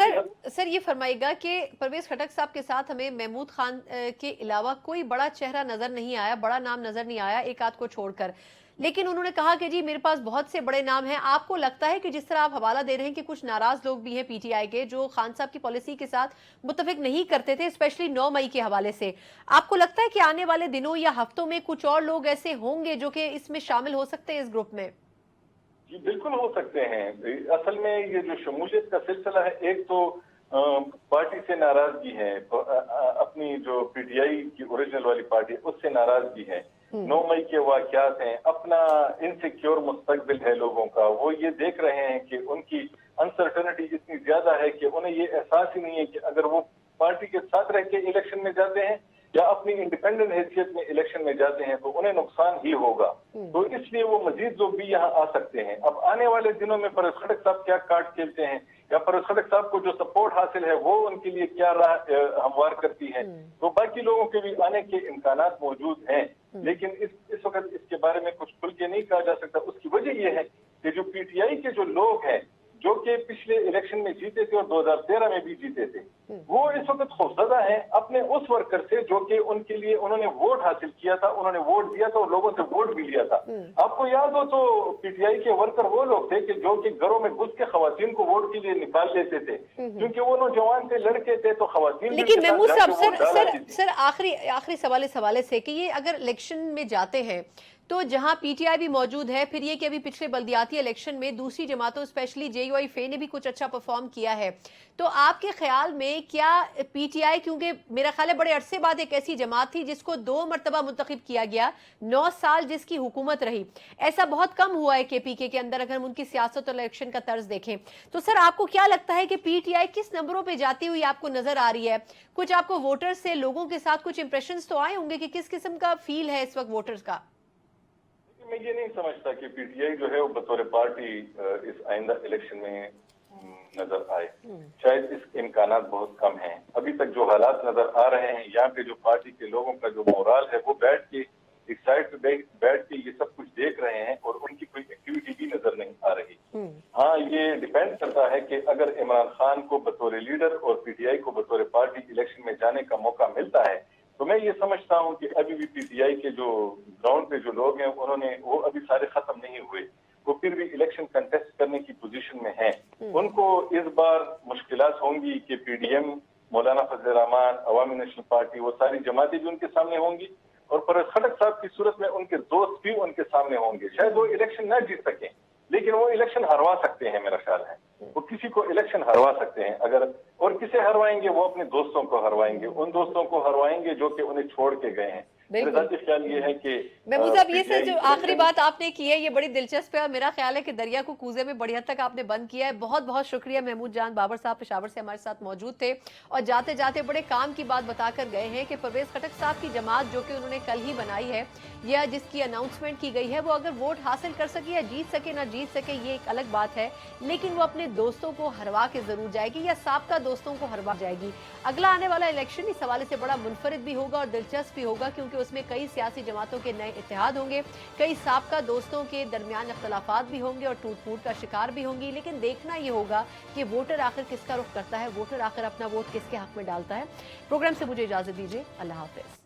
سر یہ فرمائے گا کہ پرویز خٹک صاحب کے ساتھ ہمیں محمود خان کے علاوہ کوئی بڑا چہرہ نظر نہیں آیا، بڑا نام نظر نہیں آیا، ایک آدھ کو چھوڑ کر. لیکن انہوں نے کہا کہ جی میرے پاس بہت سے بڑے نام ہیں. آپ کو لگتا ہے کہ جس طرح آپ حوالہ دے رہے ہیں کہ کچھ ناراض لوگ بھی ہیں پی ٹی آئی کے جو خان صاحب کی پالیسی کے ساتھ متفق نہیں کرتے تھے، اسپیشلی 9 مئی کے حوالے سے، آپ کو لگتا ہے کہ آنے والے دنوں یا ہفتوں میں کچھ اور لوگ ایسے ہوں گے جو کہ اس میں شامل ہو سکتے ہیں اس گروپ میں؟ جی بالکل ہو سکتے ہیں. اصل میں یہ جو شمولیت کا سلسلہ ہے، ایک تو پارٹی سے ناراضگی ہے، اپنی جو پی ٹی آئی کی اوریجنل والی پارٹی اس سے ناراضگی ہے. 9 مئی کے واقعات ہیں، اپنا انسیکیور مستقبل ہے لوگوں کا. وہ یہ دیکھ رہے ہیں کہ ان کی انسرٹنٹی اتنی زیادہ ہے کہ انہیں یہ احساس ہی نہیں ہے کہ اگر وہ پارٹی کے ساتھ رہ کے الیکشن میں جاتے ہیں یا اپنی انڈیپینڈنٹ حیثیت میں الیکشن میں جاتے ہیں تو انہیں نقصان ہی ہوگا. تو اس لیے وہ مزید جو بھی یہاں آ سکتے ہیں. اب آنے والے دنوں میں پرویز خٹک صاحب کیا کارڈ کھیلتے ہیں یا پرویز خٹک صاحب کو جو سپورٹ حاصل ہے وہ ان کے لیے کیا راہ ہموار کرتی ہے، تو باقی لوگوں کے بھی آنے کے امکانات موجود ہیں. لیکن اس وقت اس کے بارے میں کچھ کھل کے نہیں کہا جا سکتا. اس کی وجہ یہ ہے کہ جو پی ٹی آئی کے جو لوگ ہیں جو کہ پچھلے الیکشن میں جیتے تھے اور 2013 میں بھی جیتے تھے، وہ اس وقت خوفزدہ ہیں اپنے اس ورکر سے جو کہ ان کے لیے انہوں نے ووٹ حاصل کیا تھا، انہوں نے ووٹ دیا تھا اور لوگوں سے ووٹ بھی لیا تھا. آپ کو یاد ہو تو پی ٹی آئی کے ورکر وہ لوگ تھے کہ جو کہ گھروں میں گھس کے خواتین کو ووٹ کے لیے نکال لیتے تھے کیونکہ وہ نوجوان تھے، لڑکے تھے تو خواتین. لیکن محمود صاحب، سر آخری سوال اس حوالے سے کہ یہ اگر الیکشن میں جاتے ہیں تو جہاں پی ٹی آئی بھی موجود ہے، پھر یہ کہ ابھی پچھلے بلدیاتی الیکشن میں دوسری جماعتوں اسپیشلی جے یو آئی فے نے بھی کچھ اچھا پرفارم کیا ہے، تو آپ کے خیال میں کیا پی ٹی آئی، کیونکہ میرا خیال ہے بڑے عرصے بعد ایک ایسی جماعت تھی جس کو 2 مرتبہ منتخب کیا گیا، 9 سال جس کی حکومت رہی، ایسا بہت کم ہوا ہے کے پی کے اندر اگر ہم ان کی سیاست اور الیکشن کا طرز دیکھیں. تو سر آپ کو کیا لگتا ہے کہ پی ٹی آئی کس نمبروں پہ جاتی ہوئی آپ کو نظر آ رہی ہے؟ کچھ آپ کو ووٹر سے، لوگوں کے ساتھ کچھ امپریشنز تو آئے ہوں گے کہ کس قسم کا فیل ہے اس وقت ووٹرز کا؟ میں یہ نہیں سمجھتا کہ پی ٹی آئی جو ہے وہ بطور پارٹی اس آئندہ الیکشن میں نظر آئے. شاید اس کے امکانات بہت کم ہیں. ابھی تک جو حالات نظر آ رہے ہیں یہاں پہ جو پارٹی کے لوگوں کا جو مورال ہے وہ بیٹھ کے ایک سائڈ پہ بیٹھ کے یہ سب کچھ دیکھ رہے ہیں اور ان کی کوئی ایکٹیویٹی بھی نظر نہیں آ رہی. ہاں یہ ڈیپینڈ کرتا ہے کہ اگر عمران خان کو بطور لیڈر اور پی ٹی آئی کو بطور پارٹی الیکشن میں جانے کا موقع ملتا ہے تو میں یہ سمجھتا ہوں کہ ابھی بھی پی ٹی آئی کے جو گراؤنڈ پہ جو لوگ ہیں وہ ابھی سارے ختم نہیں ہوئے. وہ پھر بھی الیکشن کنٹیسٹ کرنے کی پوزیشن میں ہیں. ان کو اس بار مشکلات ہوں گی کہ پی ڈی ایم، مولانا فضل الرحمان، عوامی نیشنل پارٹی، وہ ساری جماعتیں بھی ان کے سامنے ہوں گی اور پرویز خٹک صاحب کی صورت میں ان کے دوست بھی ان کے سامنے ہوں گے. شاید وہ الیکشن نہ جیت سکیں لیکن وہ الیکشن ہروا سکتے ہیں. میرا خیال ہے وہ کسی کو الیکشن ہروا سکتے ہیں اگر، اور کسے ہروائیں گے؟ وہ اپنے دوستوں کو ہروائیں گے، ان دوستوں کو ہروائیں گے جو کہ انہیں چھوڑ کے گئے ہیں. मेरा ज़ाती ख्याल ये है कि महमूद साहब, ये से जो PTI आखिरी बात आपने की है ये बड़ी दिलचस्प है और मेरा ख्याल है कि दरिया को कूजे में बड़ी हद तक आपने बंद किया है। बहुत बहुत शुक्रिया महमूद जान बाबर साहब, पेशावर से हमारे साथ मौजूद थे और जाते जाते बड़े काम की बात बताकर गए हैं कि परवेज खटक साहब की जमात जो कि उन्होंने कल ही बनाई है या जिसकी अनाउंसमेंट की गई है, वो अगर वोट हासिल कर सके या जीत सके ना जीत सके ये एक अलग बात है, लेकिन वो अपने दोस्तों को हरवा के जरूर जाएगी या साबका दोस्तों को हरवा जाएगी। अगला आने वाला इलेक्शन इस हवाले से बड़ा मुनफरिद भी होगा और दिलचस्प भी होगा, क्योंकि उसमें कई सियासी जमातों के नए इत्तेहाद होंगे, कई साबका दोस्तों के दरमियान अख्तलाफात भी होंगे और टूट फूट का शिकार भी होंगी। लेकिन देखना ये होगा कि वोटर आखिर किसका रुख करता है, वोटर आखिर अपना वोट किसके हक में डालता है। प्रोग्राम से मुझे इजाजत दीजिए, अल्लाह हाफिज।